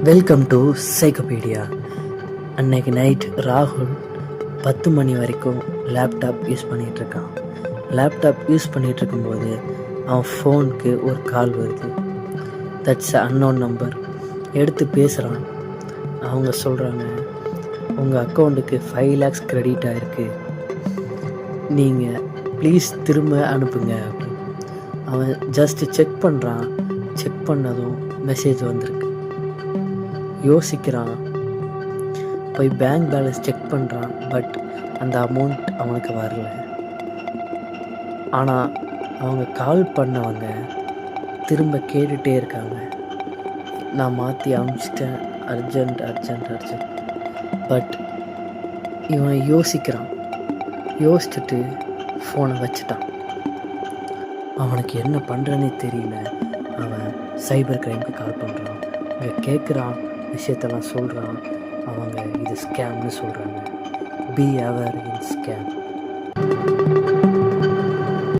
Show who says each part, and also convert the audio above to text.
Speaker 1: Welcome to சைக்கோபீடியா. அன்னைக்கு night ராகுல் 10 மணி வரைக்கும் லேப்டாப் யூஸ் பண்ணிகிட்ருக்கான். லேப்டாப் யூஸ் பண்ணிகிட்ருக்கும்போது அவன் ஃபோனுக்கு ஒரு கால் வருது. That's unknown number. எடுத்து பேசுகிறான். அவங்க சொல்கிறாங்க, உங்கள் அக்கௌண்ட்டுக்கு 5 lakhs கிரெடிட் ஆகிருக்கு, நீங்கள் ப்ளீஸ் திரும்ப அனுப்புங்க அப்படின்னு. அவன் ஜஸ்ட்டு செக் பண்ணுறான். செக் பண்ணதும் மெசேஜ் வந்திருக்கு. யோசிக்கிறான். போய் பேங்க் பேலன்ஸ் செக் பண்ணுறான். பட் அந்த அமௌண்ட் அவனுக்கு வரல. ஆனால் அவங்க கால் பண்ணவங்க திரும்ப கேட்டுகிட்டே இருக்காங்க, நான் மாற்றி அனுப்பிச்சிட்டேன், அர்ஜென்ட். பட் இவன் யோசிக்கிறான். யோசிச்சுட்டு ஃபோனை வச்சுட்டான். அவனுக்கு என்ன பண்ணுறனே தெரியல. அவன் சைபர் கிரைமுக்கு கால் பண்ணுறான். இங்கே கேட்குறான், விஷயத்தெல்லாம் சொல்கிறான். அவங்க இது ஸ்கேம்னு சொல்கிறாங்க. பி அவர் இன் ஸ்கேம்.